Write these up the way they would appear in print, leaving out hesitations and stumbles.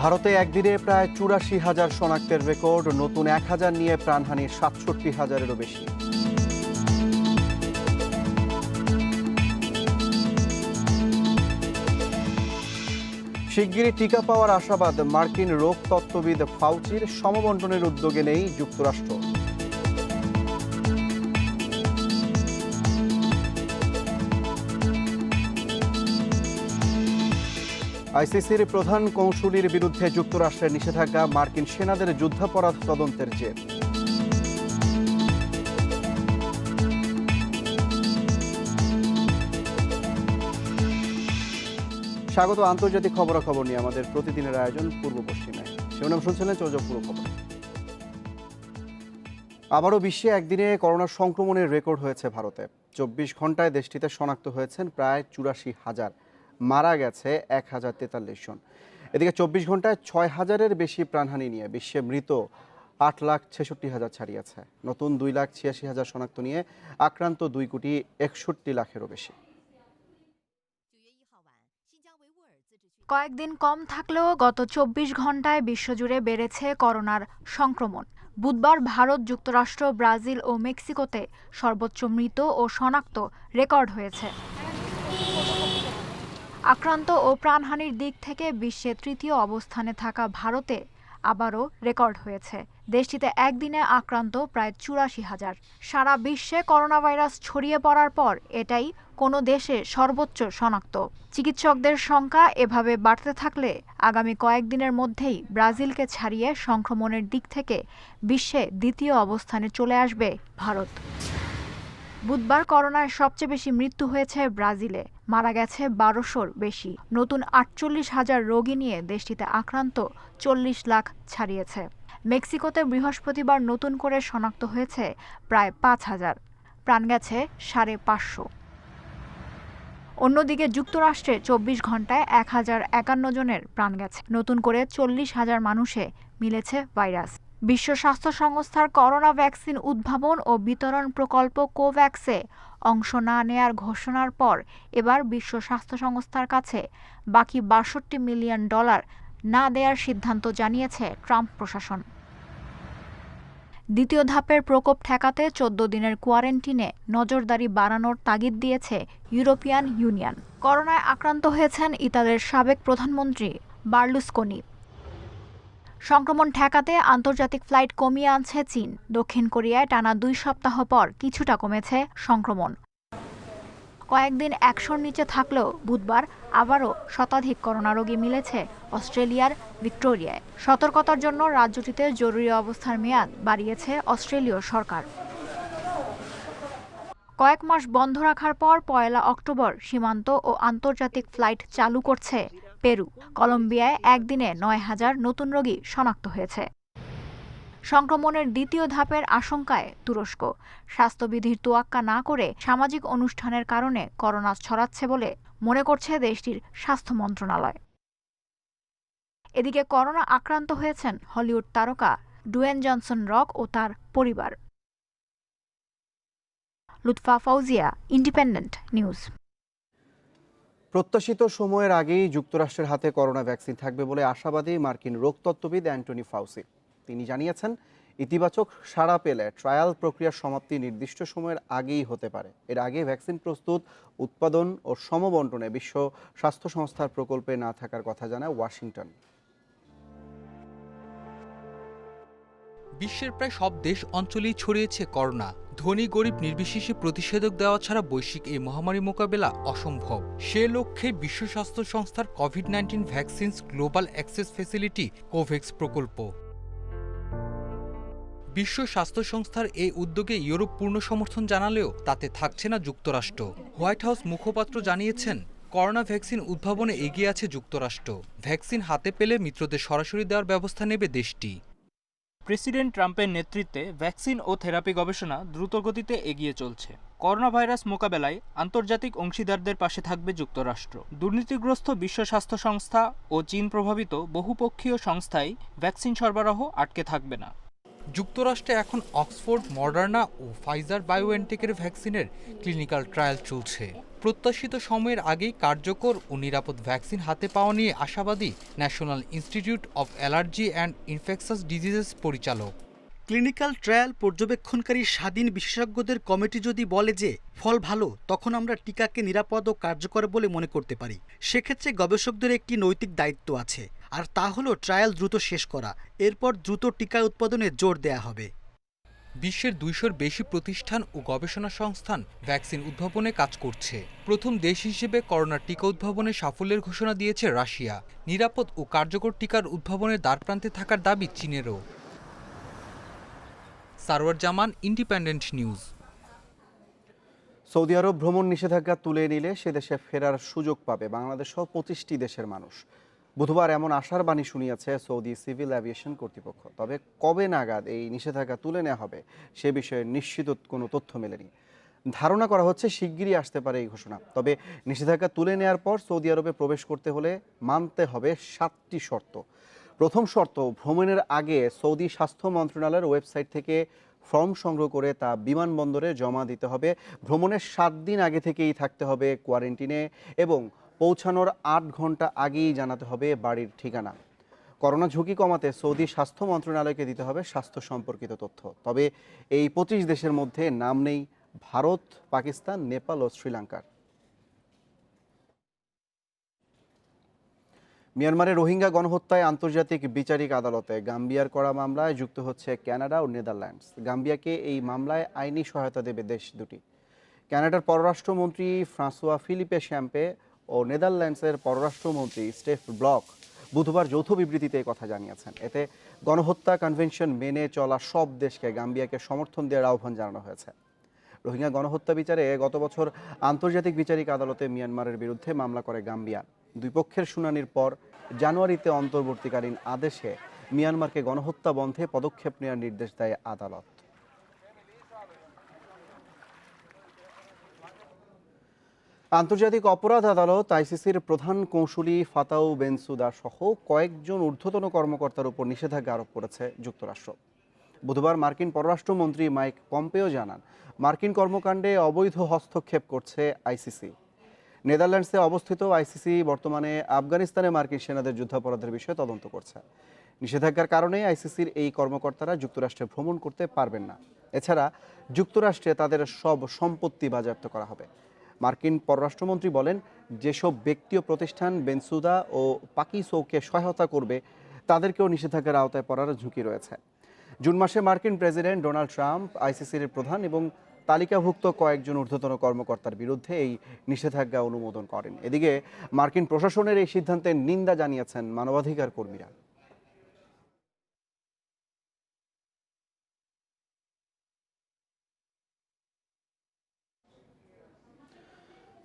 ভারতে একদিনে প্রায় ৮৪,০০০ শনাক্তের রেকর্ড, নতুন ১,০০০ নিয়ে প্রাণহানি ৬৭,০০০-এরও বেশি। শিগগিরই টিকা পাওয়ার আশাবাদ মার্কিন রোগ তত্ত্ববিদ ফাউচির, সমবন্টনের উদ্যোগে নেই যুক্তরাষ্ট্র। আইসিসির প্রধান কৌঁসুলির বিরুদ্ধে যুক্তরাষ্ট্রের নিষেধাজ্ঞা, মার্কিন সেনাদের যুদ্ধাপরাধ তদন্তের জের। স্বাগত আন্তর্জাতিক খবরাখবর নিয়ে আমাদের প্রতিদিনের আয়োজন পূর্ব পশ্চিমে। শিরোনাম শুনছিলেন, চলে যাও পুরো খবর। আবারও বিশ্বে একদিনে করোনা সংক্রমণের রেকর্ড হয়েছে ভারতে। ২৪ ঘন্টায় দেশটিতে শনাক্ত হয়েছেন প্রায় ৮৪,০০০, মারা গেছে ১,০৪৩ জন। এদিকে ২৪ ঘন্টায় ৬,০০০-এর বেশি প্রাণহানি নিয়ে বিশ্বে মৃত ৮,৬৬,০০০ ছাড়িয়েছে। নতুন ২,৮৬,০০০ শনাক্ত নিয়ে আক্রান্ত ২,৬১,০০,০০০-এরও বেশি। কয়েকদিন কম থাকলেও গত ২৪ ঘন্টায় বিশ্বজুড়ে বেড়েছে করোনার সংক্রমণ। বুধবার ভারত, যুক্তরাষ্ট্র, ব্রাজিল ও মেক্সিকোতে সর্বোচ্চ মৃত ও শনাক্ত রেকর্ড হয়েছে। আক্রান্ত ও প্রাণহানির দিক থেকে বিশ্বে তৃতীয় অবস্থানে থাকা ভারতে আবারও রেকর্ড হয়েছে। দেশটিতে একদিনে আক্রান্ত প্রায় ৮৪,০০০। সারা বিশ্বে করোনা ভাইরাস ছড়িয়ে পড়ার পর এটাই কোনো দেশে সর্বোচ্চ শনাক্ত। চিকিৎসকদের সংখ্যা এভাবে বাড়তে থাকলে আগামী কয়েকদিনের মধ্যেই ব্রাজিলকে ছাড়িয়ে সংক্রমণের দিক থেকে বিশ্বে দ্বিতীয় অবস্থানে চলে আসবে ভারত। বুধবার করোনায় সবচেয়ে বেশি মৃত্যু হয়েছে ব্রাজিলে, মারা গেছে ১২০০-র বেশি। নতুন ৪৮,০০০ রোগী নিয়ে দেশটিতে আক্রান্ত ৪০ লাখ ছাড়িয়েছে। মেক্সিকোতে বৃহস্পতিবার নতুন করে শনাক্ত হয়েছে প্রায় ৫,০০০, প্রাণ গেছে ৫৫০। অন্যদিকে যুক্তরাষ্ট্রে ২৪ ঘন্টায় ১,০৫১ জনের প্রাণ গেছে। নতুন করে ৪০,০০০ মানুষে মিলেছে ভাইরাস। বিশ্ব স্বাস্থ্য সংস্থার করোনা ভ্যাকসিন উদ্ভাবন ও বিতরণ প্রকল্প কোভ্যাক্সে অংশ না নেয়ার ঘোষণার পর এবার বিশ্ব স্বাস্থ্য সংস্থার কাছে বাকি $৬২ মিলিয়ন না দেয়ার সিদ্ধান্ত জানিয়েছে ট্রাম্প প্রশাসন। দ্বিতীয় ধাপের প্রকোপ ঠেকাতে ১৪ দিনের কোয়ারেন্টিনে নজরদারি বাড়ানোর তাগিদ দিয়েছে ইউরোপিয়ান ইউনিয়ন। করোনায় আক্রান্ত হয়েছেন ইতালির সাবেক প্রধানমন্ত্রী বার্লুসকোনি। সংক্রমণ ঠেকাতে আন্তর্জাতিক ফ্লাইট কমিয়ে আনছে চীন। দক্ষিণ কোরিয়ায় টানা ২ সপ্তাহ পর কিছুটা কমেছে সংক্রমণ। কয়েকদিন ১০০-র নিচে থাকলেও বুধবার আবারও শতাধিক করোনা রোগী মিলেছে অস্ট্রেলিয়ার ভিক্টোরিয়ায়। সতর্কতার জন্য রাজ্যটিতে জরুরি অবস্থার মেয়াদ বাড়িয়েছে অস্ট্রেলীয় সরকার। কয়েক মাস বন্ধ রাখার পর ১ অক্টোবর সীমান্ত ও আন্তর্জাতিক ফ্লাইট চালু করছে পেরু। কলম্বিয়ায় একদিনে ৯,০০০ নতুন রোগী শনাক্ত হয়েছে। সংক্রমণের দ্বিতীয় ধাপের আশঙ্কায় তুরস্ক। স্বাস্থ্যবিধির তোয়াক্কা না করে সামাজিক অনুষ্ঠানের কারণে করোনা ছড়াচ্ছে বলে মনে করছে দেশটির স্বাস্থ্য মন্ত্রণালয়। এদিকে করোনা আক্রান্ত হয়েছেন হলিউড তারকা ডুয়েন জনসন রক ও তার পরিবার। Lutfa Fouzia, independent news. প্রত্যাশিত সময়ের আগেই যুক্তরাষ্ট্রের হাতে করোনা ভ্যাকসিন থাকবে বলে আশাবাদী মার্কিন রোগ তত্ত্ববিদ অ্যান্টনি ফাউসি। তিনি জানিয়েছেন, ইতিবাচক সাড়া পেলে ট্রায়াল প্রক্রিয়ার সমাপ্তি নির্দিষ্ট সময়ের আগেই হতে পারে। এর আগে ভ্যাকসিন প্রস্তুত, উৎপাদন ও সমবন্টনে বিশ্ব স্বাস্থ্য সংস্থার প্রকল্পে না থাকার কথা জানায় ওয়াশিংটন। বিশ্বের প্রায় সব দেশ অঞ্চলেই ছড়িয়েছে করোনা। ধনী গরিব নির্বিশেষে প্রতিষেধক দেওয়া ছাড়া বৈশ্বিক এই মহামারী মোকাবেলা অসম্ভব। সে লক্ষ্যে বিশ্ব স্বাস্থ্য সংস্থার COVID-19 vaccines global access facility Covax প্রকল্প। বিশ্ব স্বাস্থ্য সংস্থার এই উদ্যোগে ইউরোপ পূর্ণ সমর্থন জানালেও তাতে থাকছে না যুক্তরাষ্ট্র। হোয়াইট হাউস মুখপাত্র জানিয়েছেন, করোনা ভ্যাকসিন উদ্ভাবনে এগিয়ে আছে যুক্তরাষ্ট্র। ভ্যাকসিন হাতে পেলে মিত্রদের সরাসরি দেওয়ার ব্যবস্থা নেবে দেশটি। প্রেসিডেন্ট ট্রাম্পের নেতৃত্বে ভ্যাকসিন ও থেরাপি গবেষণা দ্রুতগতিতে এগিয়ে চলছে। করোনা ভাইরাস মোকাবেলায় আন্তর্জাতিক অংশীদারদের পাশে থাকবে যুক্তরাষ্ট্র। দুর্নীতিগ্রস্ত বিশ্ব স্বাস্থ্য সংস্থা ও চীন প্রভাবিত বহুপক্ষীয় সংস্থায় ভ্যাকসিন সরবরাহ আটকে থাকবে না। যুক্তরাষ্ট্রে এখন অক্সফোর্ড, মডার্না ও ফাইজার বায়োএনটেকের ভ্যাকসিনের ক্লিনিক্যাল ট্রায়াল চলছে। প্রত্যাশিত সময়ের আগেই কার্যকর ও নিরাপদ ভ্যাকসিন হাতে পাওয়া নিয়ে আশাবাদী national institute of allergy and infectious diseases পরিচালক। ক্লিনিক্যাল ট্রায়াল পর্যবেক্ষণকারী স্বাধীন বিশেষজ্ঞদের কমিটি যদি বলে যে ফল ভালো, তখন আমরা টিকাকে নিরাপদ ও কার্যকর বলে মনে করতে পারি। সেক্ষেত্রে গবেষকদের একটি নৈতিক দায়িত্ব আছে, আর তা হলো ট্রায়াল দ্রুত শেষ করা, এরপর দ্রুত টিকা উৎপাদনে জোর দেয়া হবে। বিশ্বের 200-র বেশি প্রতিষ্ঠান ও গবেষণা সংস্থান ভ্যাকসিন উদ্ভাবনে কাজ করছে। প্রথম দেশ হিসেবে করোনার টিকা উদ্ভাবনে সাফল্যের ঘোষণা দিয়েছে রাশিয়া। নিরাপদ ও কার্যকর টিকার উদ্ভাবনের দ্বারপ্রান্তে থাকার দাবি চীনেরও। সারওয়ার জামান, ইন্ডিপেন্ডেন্ট নিউজ। সৌদি আরব ভ্রমণ নিষেধাজ্ঞা তুলে নিলে সে দেশে ফেরার সুযোগ পাবে বাংলাদেশ সহ 25টি দেশের মানুষ। বুধবার এমন আশার বাণী শুনিয়েছে সৌদি সিভিল অ্যাভিয়েশন কর্তৃপক্ষ। তবে কবে নাগাদ এই নিষেধাজ্ঞা তুলে নেওয়া হবে সে বিষয়ে নিশ্চিত কোনো তথ্য মেলেনি। ধারণা করা হচ্ছে শিগগিরই আসতে পারে এই ঘোষণা। তবে নিষেধাজ্ঞা তুলে নেওয়ার পর সৌদি আরবে প্রবেশ করতে হলে মানতে হবে 7টি শর্ত। প্রথম শর্ত, ভ্রমণের আগে সৌদি স্বাস্থ্য মন্ত্রণালয়ের ওয়েবসাইট থেকে ফর্ম সংগ্রহ করে তা বিমানবন্দরে জমা দিতে হবে। ভ্রমণের 7 দিন আগে থেকেই থাকতে হবে কোয়ারেন্টিনে এবং পৌঁছানোর 8 ঘন্টা আগেই জানাতে হবে বাড়ির ঠিকানা। করোনা ঝুঁকি কমাতে সৌদি স্বাস্থ্য মন্ত্রণালয়কে দিতে হবে স্বাস্থ্য সম্পর্কিত তথ্য। তবে এই 25 দেশের মধ্যে নাম নেই ভারত, পাকিস্তান, নেপাল ও শ্রীলঙ্কার। মিয়ানমারের রোহিঙ্গা গণহত্যায় আন্তর্জাতিক বিচারিক আদালতে গাম্বিয়ার করা মামলায় যুক্ত হচ্ছে কানাডা ও নেদারল্যান্ডস। গাম্বিয়াকে এই মামলায় আইনি সহায়তা দেবে দেশ দুটি। কানাডার পররাষ্ট্রমন্ত্রী ফ্রাঁসোয়া ফিলিপে শ্যাম্পে ও নেদারল্যান্ডসের পররাষ্ট্রমন্ত্রী স্টেফ ব্লক বুধবার যৌথ বিবৃতিতে কথা জানিয়েছেন। এতে গণহত্যা কনভেনশন মেনে চলা সব দেশকে গাম্বিয়াকে সমর্থন দেওয়ার আহ্বান জানানো হয়েছে। রোহিঙ্গা গণহত্যা বিচারে গত বছর আন্তর্জাতিক বিচারিক আদালতে মিয়ানমারের বিরুদ্ধে মামলা করে গাম্বিয়া। দুই পক্ষের শুনানির পর জানুয়ারিতে অন্তর্বর্তীকালীন আদেশে মিয়ানমারকে গণহত্যা বন্ধে পদক্ষেপ নেওয়ার নির্দেশ দেয় আদালত। আন্তর্জাতিক অপরাধ আদালত আইসিসির প্রধান কৌঁসুলি ফাতাউ বেনসুদা সহ কয়েকজন ঊর্ধ্বতন কর্মকর্তার উপর নিষেধাজ্ঞা আরোপ করেছে যুক্তরাষ্ট্র। বুধবার মার্কিন পররাষ্ট্রমন্ত্রী মাইক পম্পেও জানান, মার্কিন কর্মকাণ্ডে অবৈধ হস্তক্ষেপ করছে আইসিসি। নেদারল্যান্ডসে অবস্থিত আইসিসি বর্তমানে আফগানিস্তানে মার্কিন সেনাদের যুদ্ধাপরাধের বিষয়ে তদন্ত করছে। নিষেধাজ্ঞার কারণে আইসিসির এই কর্মকর্তারা যুক্তরাষ্ট্রে ভ্রমণ করতে পারবেন না। এছাড়া যুক্তরাষ্ট্রে তাদের সব সম্পত্তি বাজেয়াপ্ত করা হবে। মার্কিন পররাষ্ট্রমন্ত্রী বলেন, যেসব ব্যক্তি ও প্রতিষ্ঠান বেনসুদা ও পাকিসৌকে সহায়তা করবে তাদেরকেও নিষেধাজ্ঞার আওতায় পড়ার ঝুঁকি রয়েছে। জুন মাসে মার্কিন প্রেসিডেন্ট ডোনাল্ড ট্রাম্প আইসিসির প্রধান এবং তালিকাভুক্ত কয়েকজন ঊর্ধ্বতন কর্মকর্তার বিরুদ্ধে এই নিষেধাজ্ঞা অনুমোদন করেন। এদিকে মার্কিন প্রশাসনের এই সিদ্ধান্তের নিন্দা জানিয়েছেন মানবাধিকার কর্মীরা।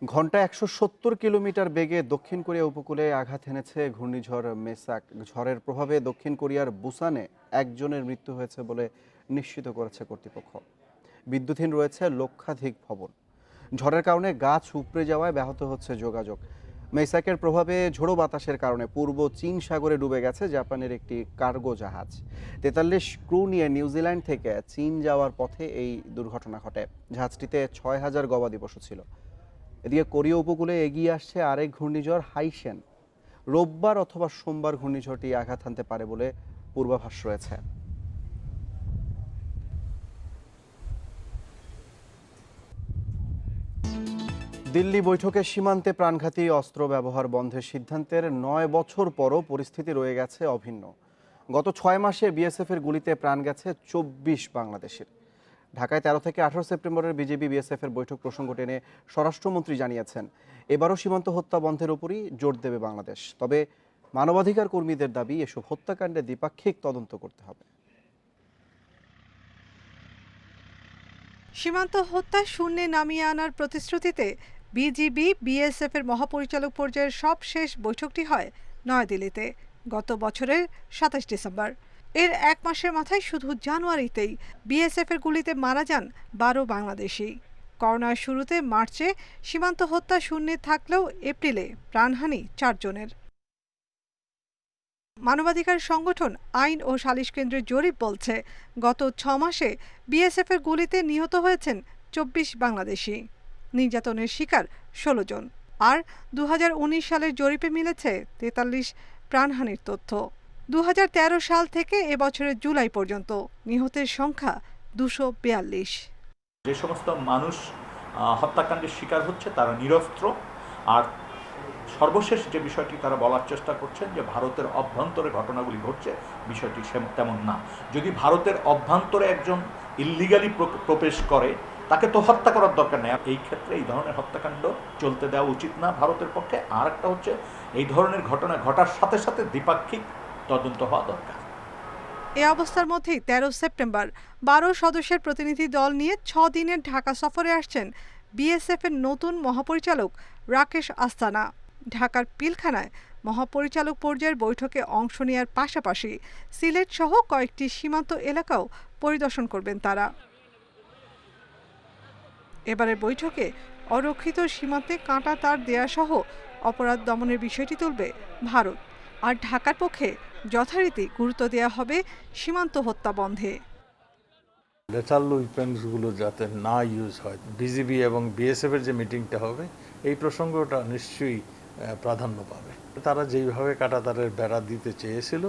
ঘন্টায় 170 কিলোমিটার বেগে দক্ষিণ কোরিয়া উপকূলে আঘাত এনেছে ঘূর্ণিঝড় মেসাক। ঝড়ের প্রভাবে দক্ষিণ কোরিয়ার বুসানে একজনের মৃত্যু হয়েছে বলে নিশ্চিত করেছে কর্তৃপক্ষ। বিদ্যুৎহীন রয়েছে লক্ষাধিক ভবন। ঝড়ের কারণে গাছ উপড়ে যাওয়ায় ব্যাহত হচ্ছে যোগাযোগ। মেসাকের প্রভাবে ঝোড়ো বাতাসের কারণে পূর্ব চীন সাগরে ডুবে গেছে জাপানের একটি কার্গো জাহাজ। 43 ক্রু নিয়ে নিউজিল্যান্ড থেকে চীন যাওয়ার পথে এই দুর্ঘটনা ঘটে। জাহাজটিতে 6000 গবাদি পশু ছিল। এদিকে কোরীয় উপকূলে এগিয়ে আসছে আরেক ঘূর্ণিঝড় হাইসেন। রোববার অথবা সোমবার ঘূর্ণিঝড়টি আঘাত হানতে পারে বলে পূর্বাভাস রয়েছে। দিল্লি বৈঠকে সীমান্তে প্রাণঘাতী অস্ত্র ব্যবহার বন্ধের সিদ্ধান্তের 9 বছর পরও পরিস্থিতি রয়ে গেছে অভিন্ন। গত 6 মাসে বিএসএফের গুলিতে প্রাণ গেছে 24 বাংলাদেশের। ঢাকায় 13 থেকে 18 সেপ্টেম্বরের বিজেপি বিএসএফের বৈঠক প্রসঙ্গ টেনে স্বরাষ্ট্রমন্ত্রী জানিয়েছেন, এবারও সীমান্ত হত্যা বন্ধের উপরই জোর দেবে বাংলাদেশ। তবে মানবাধিকার কর্মীদের দাবি, এসব হত্যাকাণ্ডে দ্বিপাক্ষিক তদন্ত করতে হবে। সীমান্ত হত্যা শূন্যে নামিয়ে আনার প্রতিশ্রুতিতে বিজিবি বিএসএফের মহাপরিচালক পর্যায়ের সবশেষ বৈঠকটি হয় নয়াদিল্লিতে গত বছরের 27 ডিসেম্বর। এর এক মাসের মাথায় শুধু জানুয়ারিতেই বিএসএফের গুলিতে মারা যান 12 বাংলাদেশি। করোনার শুরুতে মার্চে সীমান্ত হত্যা শূন্যে থাকলেও এপ্রিলে প্রাণহানি 4 জনের। মানবাধিকার সংগঠন আইন ও সালিশ কেন্দ্রের জরিপ বলছে, গত 6 মাসে বিএসএফের গুলিতে নিহত হয়েছেন 24 বাংলাদেশি। নির্যাতনের শিকার 16 জন। আর 2019 সালের জরিপে মিলেছে 43 প্রাণহানির তথ্য। 2013 সাল থেকে এবছরের জুলাই পর্যন্ত নিহতের সংখ্যা 242। যে সমস্ত মানুষ হত্যাকাণ্ডের শিকার হচ্ছে তারা নিরস্ত্র। আর সর্বশেষ যে বিষয়টি তারা বলার চেষ্টা করছেন যে ভারতের অভ্যন্তরে ঘটনাগুলি ঘটছে, বিষয়টি তেমন না। যদি ভারতের অভ্যন্তরে একজন ইল্লিগালি প্রবেশ করে তাকে তো হত্যা করার দরকার নেই। এই ক্ষেত্রে এই ধরনের হত্যাকাণ্ড চলতে দেওয়া উচিত না ভারতের পক্ষে। আর একটা হচ্ছে এই ধরনের ঘটনা ঘটার সাথে সাথে দ্বিপাক্ষিক তদন্ত হওয়া দরকার। এ অবস্থার মধ্যেই 13 সেপ্টেম্বর 12 সদস্যের প্রতিনিধি দল নিয়ে 6 দিনের ঢাকা সফরে আসছেন বিএসএফ এর নতুন মহাপরিচালক রাকেশ আস্তানা। ঢাকার পিলখানায় মহাপরিচালক পর্যায়ের বৈঠকে অংশ নেওয়ার পাশাপাশি সিলেট সহ কয়েকটি সীমান্ত এলাকাও পরিদর্শন করবেন তারা। এবারের বৈঠকে অরক্ষিত সীমান্তে কাঁটা তার দেয়া সহ অপরাধ দমনের বিষয়টি তুলবে ভারত। আর ঢাকার পক্ষে যথারীতি গুরুত্ব দেওয়া হবে সীমান্ত হত্যা বন্ধে। লেথাল উইপেন্সগুলো যাতে না ইউজ হয়, বিজিবি এবং বিএসএফ এর যে মিটিংটা হবে এই প্রসঙ্গটা নিশ্চয়ই প্রাধান্য পাবে। তারা যেইভাবে কাঁটাতারের বেড়া দিতে চেয়েছিল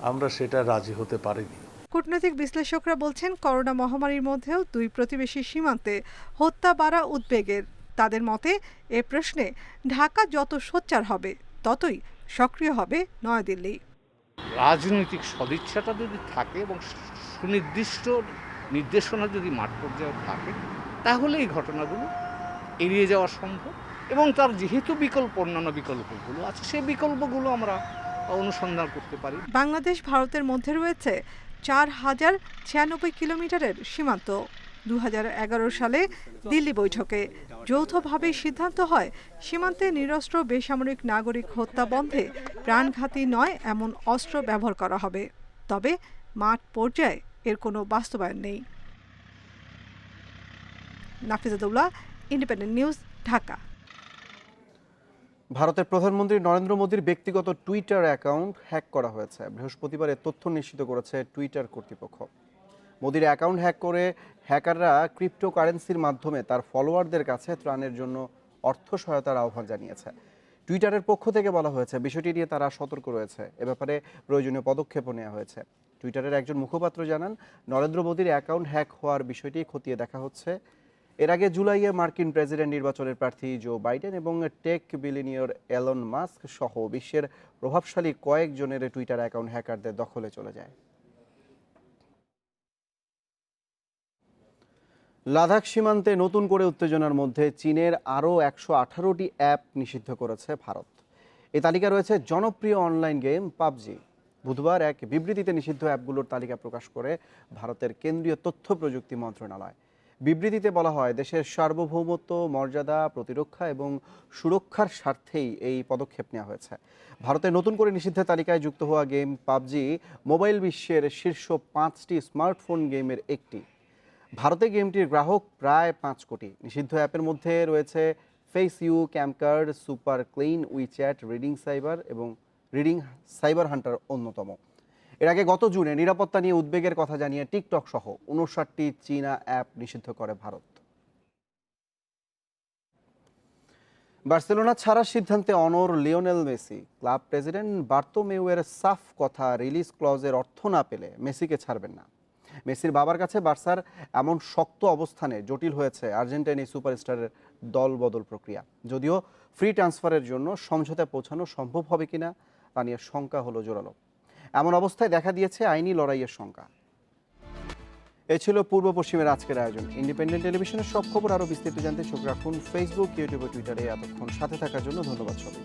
আমরা সেটা রাজি হতে পারিনি। কূটনৈতিক বিশ্লেষকরা বলছেন, করোনা মহামারীর মধ্যেও দুই প্রতিবেশী সীমান্তে হত্যা বাড়া উদ্বেগের। তাদের মতে এ প্রশ্নে ঢাকা যত সোচ্চার হবে ততই সক্রিয় হবে নয়াদিল্লি। রাজনৈতিক সদিচ্ছাটা যদি থাকে এবং সুনির্দিষ্ট নির্দেশনা যদি মাঠ পর্যায়ে থাকে তাহলে এই ঘটনাগুলো এড়িয়ে যাওয়া সম্ভব। এবং তার যেহেতু অন্যান্য বিকল্পগুলো আছে সেই বিকল্পগুলো আমরা অনুসন্ধান করতে পারি। বাংলাদেশ ভারতের মধ্যে রয়েছে 4096 কিলোমিটারের সীমান্ত। 2011 সালে দিল্লি বৈঠকে যৌথভাবে সিদ্ধান্ত হয় সীমান্তে নিরস্ত্র বেসামরিক নাগরিক হত্যা বন্ধে প্রাণঘাতী নয় এমন অস্ত্র ব্যবহার করা হবে। তবে মাঠ পর্যায়ে এর কোনো বাস্তবায়ন নেই। নাফিজাতুল্লাহ, ইন্ডিপেন্ডেন্ট নিউজ, ঢাকা। ভারতের প্রধানমন্ত্রী নরেন্দ্র মোদীর ব্যক্তিগত টুইটার অ্যাকাউন্ট হ্যাক করা হয়েছে। বৃহস্পতিবার এ তথ্য নিশ্চিত করেছে টুইটার কর্তৃপক্ষ। মোদীর অ্যাকাউন্ট হ্যাক করে হ্যাকাররা ক্রিপ্টোকারেন্সির মাধ্যমে তার ফলোয়ারদের কাছে ত্রাণের জন্য অর্থ সহায়তার আহ্বান জানিয়েছে। টুইটারের পক্ষ থেকে বলা হয়েছে বিষয়টি নিয়ে তারা সতর্ক রয়েছে। এ ব্যাপারে প্রয়োজনীয় পদক্ষেপও নেওয়া হয়েছে। টুইটারের একজন মুখপাত্র জানান, নরেন্দ্র মোদীর অ্যাকাউন্ট হ্যাক হওয়ার বিষয়টি খতিয়ে দেখা হচ্ছে। এর আগে জুলাইয়ে মার্কিন প্রেসিডেন্ট নির্বাচনের প্রার্থী জো বাইডেন এবং টেক বিলিয়নিয়র এলন মাস্ক সহ বিশ্বের প্রভাবশালী কয়েকজনের টুইটার অ্যাকাউন্ট হ্যাকারদের দখলে চলে যায়। লাদাখ সীমান্তে নতুন করে উত্তেজনার মধ্যে চীনের আরও 118টি অ্যাপ নিষিদ্ধ করেছে ভারত। এই তালিকা রয়েছে জনপ্রিয় অনলাইন গেম পাবজি। বুধবার এক বিবৃতিতে নিষিদ্ধ অ্যাপগুলোর তালিকা প্রকাশ করে ভারতের কেন্দ্রীয় তথ্য প্রযুক্তি মন্ত্রণালয়। বিবৃতিতে বলা হয়, দেশের সার্বভৌমত্ব, মর্যাদা, প্রতিরক্ষা এবং সুরক্ষার স্বার্থেই এই পদক্ষেপ নেওয়া হয়েছে। ভারতের নতুন করে নিষিদ্ধের তালিকায় যুক্ত হওয়া গেম পাবজি মোবাইল বিশ্বের শীর্ষ 5টি স্মার্টফোন গেমের একটি। ভারতে গেমটির গ্রাহক প্রায় 5 কোটি। নিষিদ্ধ অ্যাপের মধ্যে রয়েছে Face U, CamCard, Super Clean, WeChat, reading Cyber Hunter অন্যতম। এর আগে গত জুনে নিরাপত্তা নিয়ে উদ্বেগের কথা জানিয়ে টিকটক সহ 59টি চীনা অ্যাপ নিষিদ্ধ করে ভারত। বার্সেলোনা ছাড়ার সিদ্ধান্তে অনড় লিওনেল মেসি। ক্লাব প্রেসিডেন্ট বার্তোমেউয়ের সাফ কথা, রিলিজ ক্লজের অর্থ না পেলে মেসিকে ছাড়বেন না। মেসির বাবার কাছে বার্সার এমন শক্ত অবস্থানে জটিল হয়েছে আর্জেন্টাইন সুপারস্টারের দল বদল প্রক্রিয়া। যদিও ফ্রি ট্রান্সফারের জন্য সমঝোতায় পৌঁছানো সম্ভব হবে কিনা তা নিয়ে শঙ্কা হলো জোরালো। এমন অবস্থায় দেখা দিয়েছে আইনি লড়াইয়ের শঙ্কা। এ ছিল পূর্ব পশ্চিমের আজকের আয়োজন। ইন্ডিপেন্ডেন্ট টেলিভিশনের সব খবর আরও বিস্তারিত জানতে চোখ রাখুন ফেসবুক, ইউটিউব ও টুইটারে। এতক্ষণ সাথে থাকার জন্য ধন্যবাদ সবাই।